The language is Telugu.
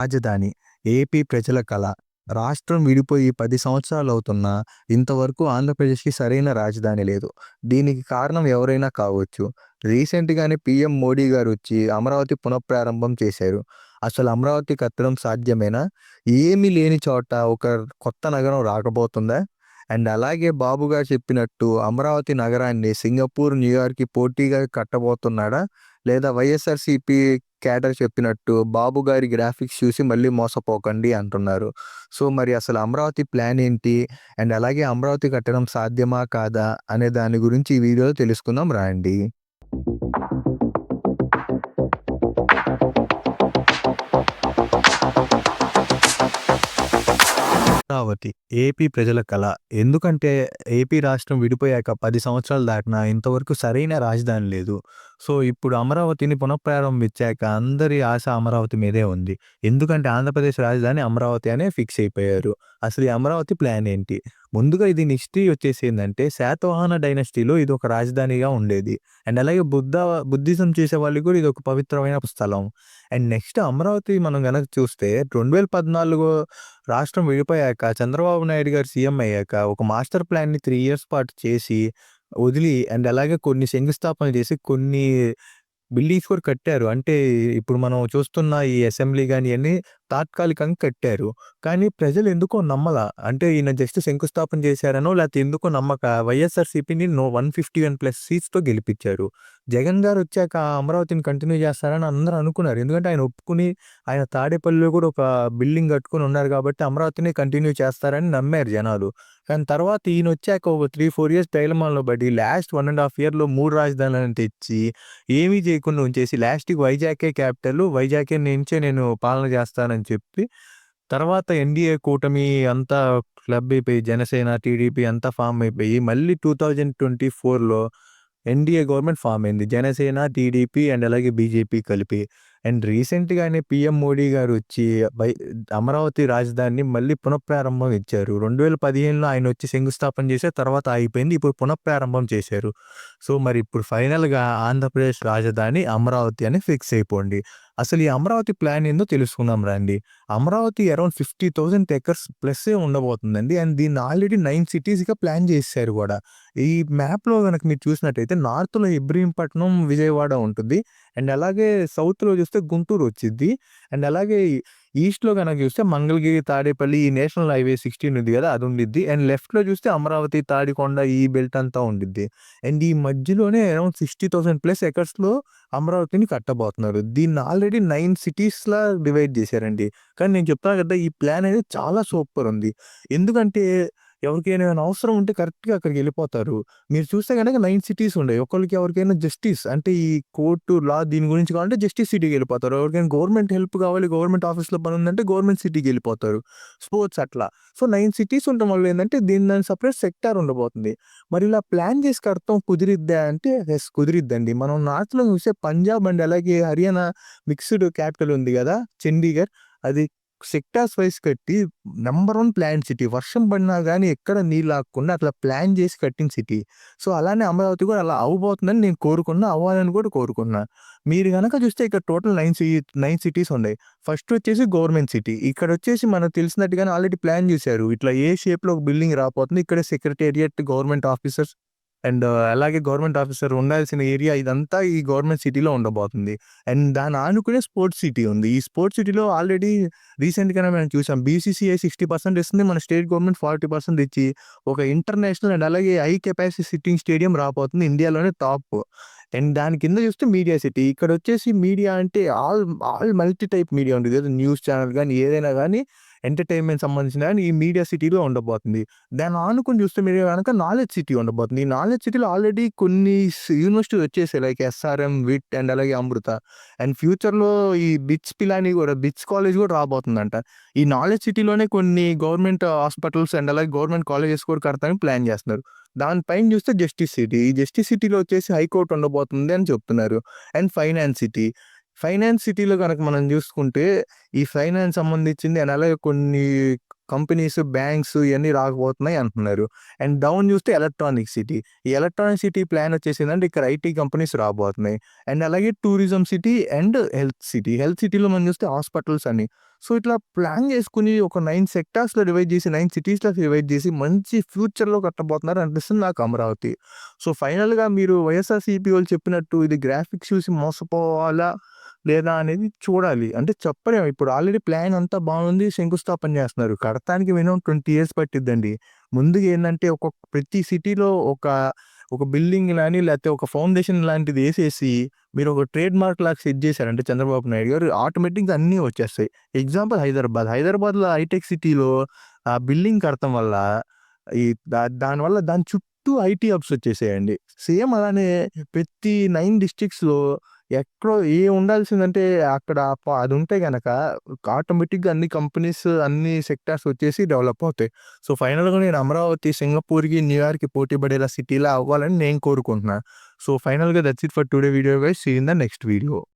రాజధాని ఏపీ ప్రజల కల. రాష్ట్రం విడిపోయి 10 సంవత్సరాలవుతున్నా ఇంతవరకు ఆంధ్రప్రదేశ్‌కి సరైన రాజధాని లేదు. దీనికి కారణం ఎవరైనా కావచ్చు. రీసెంట్‌గానే పీఎం మోడీ గారొచ్చి అమరావతి పునఃప్రారంభం చేశారు. అసలు అమరావతి కట్టడం సాధ్యమేనా? ఏమీ లేని చోట ఒక కొత్త నగరం రాకపోతుందా? అండ్ అలాగే బాబు గారు చెప్పినట్టు అమరావతి నగరాన్ని సింగపూర్, న్యూయార్క్‌కి పోటీగా కట్టబోతున్నాడా? లేదా వైఎస్ఆర్‌సీపీ క్యాడర్ చెప్పినట్టు బాబు గారి గ్రాఫిక్స్ చూసి మళ్ళీ మోసపోకండి అంటున్నారు. సో, మరి అసలు అమరావతి ప్లాన్ ఏంటి? అండ్ అలాగే అమరావతి కట్టడం సాధ్యమా? కాదా? అనే దాని గురించి ఈ వీడియోలో తెలుసుకుందాం రండి. అమరావతి ఏపీ ప్రజల కల. ఎందుకంటే ఏపీ రాష్ట్రం విడిపోయాక 10 సంవత్సరాలు దాటినా ఇంతవరకు సరైన రాజధాని లేదు. సో, ఇప్పుడు అమరావతిని పునఃప్రారంభించాక అందరి ఆశ అమరావతి మీదే ఉంది. ఎందుకంటే ఆంధ్రప్రదేశ్ రాజధాని అమరావతి అనే ఫిక్స్ అయిపోయారు. అసలు ఈ అమరావతి ప్లాన్ ఏంటి? ముందుగా దీని హిస్టరీ వచ్చేసి ఏందంటే శాతవాహన డైనస్టీలో ఇదొక రాజధానిగా ఉండేది. అండ్ అలాగే బుద్ధిజం చేసేవాళ్ళకి కూడా ఇదొక పవిత్రమైన స్థలం. అండ్ నెక్స్ట్ అమరావతి మనం గనక చూస్తే 2014 రాష్ట్రం విడిపోయాక చంద్రబాబు నాయుడు గారు సీఎం అయ్యాక ఒక మాస్టర్ ప్లాన్‌ని 3 ఇయర్స్ పాటు చేసి, వదిలి అండ్ అలాగే కొన్ని శంకుస్థాపనలు చేసి కొన్ని బిల్డింగ్స్ కూడా కట్టారు. అంటే ఇప్పుడు మనం చూస్తున్న ఈ అసెంబ్లీ గాని ఇయన్నీ తాత్కాలికంగా కట్టారు. కానీ ప్రజలు ఎందుకో నమ్మల. అంటే ఈయన జస్ట్ శంకుస్థాపన చేశారనో లేతే ఎందుకో నమ్మక వైఎస్ఆర్‌సీపీని 151+ సీట్స్‌తో గెలిపిచ్చారు. జగన్ గారొచ్చాక అమరావతిని కంటిన్యూ చేస్తారని అందరూ అనుకున్నారు. ఎందుకంటే ఆయన ఒప్పుకొని ఆయన తాడేపల్లిలో కూడా ఒక బిల్డింగ్ కట్టుకొని ఉన్నారు కాబట్టి అమరావతిని కంటిన్యూ చేస్తారని నమ్మారు జనాలు. కానీ తర్వాత ఈయనొచ్చాక ఒక 3, 4 ఇయర్స్ డైలమాలో పడి లాస్ట్ 1 ½ ఇయర్‌లో 3 రాజధానులను తెచ్చి ఏమీ చేయకుండా ఉంచేసి లాస్ట్‌కి వైజాగే క్యాపిటల్. వైజాగ్ నుంచే నేను పాలన చేస్తానని చెప్పి, తర్వాత ఎన్‌డీఏ కూటమి అంతా క్లబ్ అయిపోయి జనసేన, టీడీపీ అంతా ఫార్మ్ అయిపోయి మళ్ళీ 2024లో ఎన్‌డీఏ గవర్నమెంట్ ఫార్మ్ అయింది. జనసేన, టీడీపీ అండ్ అలాగే బీజేపీ కలిపి. అండ్ రీసెంట్‌గానే పీఎం మోడీ గారొచ్చి బై అమరావతి రాజధానిని మళ్ళీ పునఃప్రారంభం ఇచ్చారు. 2015లో ఆయనొచ్చి శంకుస్థాపన చేశారు. తర్వాత ఆగిపోయింది. ఇప్పుడు పునఃప్రారంభం చేశారు. సో, మరి ఇప్పుడు ఫైనల్‌గా ఆంధ్రప్రదేశ్ రాజధాని అమరావతి అని ఫిక్స్ అయిపోండి. అసలు ఈ అమరావతి ప్లాన్ ఏందో తెలుసుకుందాం రండి. అమరావతి అరౌండ్ 50,000 ఎకర్స్ ప్లస్సే ఉండబోతుందండి. అండ్ దీన్ని ఆల్రెడీ 9 సిటీస్‌గా ప్లాన్ చేసేసారు గూడా. ఈ మ్యాప్‌లో గనక మీరు చూసినట్టయితే నార్త్‌లో ఇబ్రహీంపట్నం, విజయవాడ ఉంటుంది. అండ్ అలాగే సౌత్‌లో చూస్తే గుంటూరు వచ్చిద్ది. అండ్ అలాగే ఈస్ట్‌లో గనక చూస్తే మంగళగిరి, తాడేపల్లి ఈ నేషనల్ హైవే 16 ఉంది గదా! అది ఉండిద్ది. అండ్ లెఫ్ట్‌లో చూస్తే అమరావతి, తాడికొండ ఈ బెల్ట్ అంతా ఉండిద్ది. అండ్ ఈ మధ్యలోనే అరౌండ్ 60,000+ ఎకర్స్‌లో అమరావతిని కట్టబోతున్నారు. దీన్ని ఆల్రెడీ 9 సిటీస్‌లా డివైడ్ చేశారండి. కానీ నేను చెప్తున్నా కదా! ఈ ప్లాన్ అనేది చాలా సూపర్ ఉంది. ఎందుకంటే ఎవరికైనా ఏమైనా అవసరం ఉంటే కరెక్ట్‌గా అక్కడికెళ్ళిపోతారు. మీరు చూస్తే గనక 9 సిటీస్ ఉండయి. ఒకళ్ళకి ఎవరికైనా జస్టిస్ అంటే ఈ కోర్టు, లా దీని గురించి కావాలంటే జస్టిస్ సిటీకెళ్ళిపోతారు. ఎవరికైనా గవర్నమెంట్ హెల్ప్ కావాలి, గవర్నమెంట్ ఆఫీస్‌లో పనుందంటే గవర్నమెంట్ సిటీకెళ్ళిపోతారు. స్పోర్ట్స్ అట్లా. సో, 9 సిటీస్ ఉండటం వల్ల ఏందంటే దానికి సెపరేట్ సెక్టార్ ఉండబోతుంది. మరి ఇలా ప్లాన్ చేసి కడతాం కుదిరిద్దా అంటే యెస్ కుదిరిద్దండి. మనం నార్త్‌లో చూస్తే పంజాబ్ అండ్ అలాగే హర్యానా మిక్స్డ్ క్యాపిటల్ ఉంది గదా! చండీగఢ్. అది సెక్టార్స్ వైస్ కట్టి నంబర్ 1 ప్లాన్డ్ సిటీ. వర్షం పడినా గాని ఎక్కడ నీళ్ళు ఆగకుండా అట్లా ప్లాన్ చేసి కట్టిన సిటీ. సో, అలానే అమరావతి కూడా అలా అవ్వబోతుందని నేను కోరుకున్నా. అవ్వాలని కూడా కోరుకున్నా. మీరు గనక చూస్తే ఇక్కడ టోటల్ 9 సిటీస్ ఉన్నాయి. ఫస్ట్ వచ్చేసి గవర్నమెంట్ సిటీ. ఇక్కడొచ్చేసి మనకు తెలిసినట్టుగానే ఆల్రెడీ ప్లాన్ చేశారు. ఇట్లా ఏ షేప్‌లో ఒక బిల్డింగ్ రాబోతుంది. ఇక్కడ సెక్రటేరియట్, గవర్నమెంట్ ఆఫీసర్స్ అండ్ అలాగే గవర్నమెంట్ ఆఫీసర్ ఉండాల్సిన ఏరియా ఇదంతా ఈ గవర్నమెంట్ సిటీలో ఉండబోతుంది. అండ్ దాన్ని ఆనుకునే స్పోర్ట్స్ సిటీ ఉంది. ఈ స్పోర్ట్స్ సిటీలో ఆల్రెడీ రీసెంట్‌గానే మనం చూసాం. బీసీసీఐ 60% ఇస్తుంది. మన స్టేట్ గవర్నమెంట్ 40% ఇచ్చి ఒక ఇంటర్నేషనల్ అండ్ అలాగే హై కెపాసిటీ సిట్టింగ్ స్టేడియం రాబోతుంది. ఇండియాలోనే టాప్. అండ్ దాని కింద చూస్తే మీడియా సిటీ. ఇక్కడొచ్చేసి మీడియా అంటే ఆల్ మల్టీ టైప్ మీడియా ఉంటది. ఏదో న్యూస్ ఛానెల్ గాని, ఏదైనా గాని ఎంటర్‌టైన్‌మెంట్ సంబంధించిన గాని ఈ మీడియా సిటీలో ఉండబోతుంది. దాన్ని ఆనుకొని చూస్తే మీరు గనక నాలెడ్జ్ సిటీ ఉండబోతుంది. ఈ నాలెడ్జ్ సిటీలో ఆల్రెడీ కొన్ని యూనివర్సిటీలు వచ్చేసాయి. లైక్ ఎస్ఆర్ఎం, విట్ అండ్ అలాగే అమృత. అండ్ ఫ్యూచర్‌లో ఈ బిట్స్ పిలాని గూడా బిట్స్ కాలేజ్ గూడా రాబోతుందంట. ఈ నాలెడ్జ్ సిటీలోనే కొన్ని గవర్నమెంట్ హాస్పిటల్స్ అండ్ అలాగే గవర్నమెంట్ కాలేజెస్ కూడా కడతానికి ప్లాన్ జేస్తున్నారు. దాని పైన చూస్తే జస్టిస్ సిటీ. ఈ జస్టిస్ సిటీలో వచ్చేసి హైకోర్ట్ ఉండబోతుంది అని చెప్తున్నారు. And finance city. ఫైనాన్స్ సిటీలో గనక మనం జూసుకుంటే ఈ ఫైనాన్స్ సంబంధించింది అండ్ అలాగే కొన్ని కంపెనీస్, బ్యాంక్స్ ఇయన్నీ రాకపోతున్నాయి అంటున్నారు. అండ్ డౌన్ చూస్తే ఎలక్ట్రానిక్ సిటీ. ఈ ఎలక్ట్రానిక్ సిటీ ప్లాన్ వచ్చేసిందంటే ఇక్కడ ఐటీ కంపెనీస్ రాబోతున్నాయి. అండ్ అలాగే tourism city and health city. Health సిటీలో మనం చూస్తే హాస్పిటల్స్ అని. సో, ఇట్లా ప్లాన్ చేసుకొని ఒక 9 సెక్టార్స్‌లో డివైడ్ చేసి, 9 సిటీస్‌లో డివైడ్ చేసి మంచి ఫ్యూచర్‌లో కట్టబోతున్నారు అనిపిస్తుంది నాకు అమరావతి. సో, ఫైనల్‌గా మీరు వైఎస్ఆర్‌సీపీ వాళ్ళు చెప్పినట్టు ఇది గ్రాఫిక్స్ చూసి మోసపోవాలా? లేదా అనేది చూడాలి. అంటే చెప్పలేం. ఇప్పుడు ఆల్రెడీ ప్లాన్ అంతా బాగుంది. శంకుస్థాపన చేస్తున్నారు. కడతానికి మినిమమ్ 20 ఇయర్స్ పట్టిద్దండి. ముందుగా ఏందంటే ప్రతి సిటీలో ఒక బిల్డింగ్ గాని లేకపోతే ఒక ఫౌండేషన్ లాంటిది ఏసేసి మీరు ఒక ట్రేడ్ మార్క్ లాగా సెట్ చేశారంటే చంద్రబాబు నాయుడు గారు ఆటోమేటిక్‌గా అన్నీ వచ్చేస్తాయి. ఎగ్జాంపుల్ హైదరాబాద్. హైదరాబాద్‌లో హైటెక్ సిటీలో ఆ బిల్డింగ్ కడతం వల్ల ఈ దానివల్ల దాని చుట్టూ ఐటీ హబ్స్ వచ్చేసాయండి. సేమ్ అలానే ప్రతి 9 డిస్ట్రిక్ట్స్‌లో ఎక్కడో ఉండాల్సిందంటే అక్కడ అది ఉంటే గనక ఆటోమేటిక్‌గా అన్ని కంపెనీస్, అన్ని సెక్టార్స్ వచ్చేసి డెవలప్ అవుతాయి. సో, ఫైనల్‌గా నేను అమరావతి సింగపూర్‌కి, న్యూయార్క్‌కి పోటీ పడేలా సిటీలా అవ్వాలని నేను కోరుకుంటున్నా. సో, ఫైనల్‌గా that's it for today video guys. See you in the next video.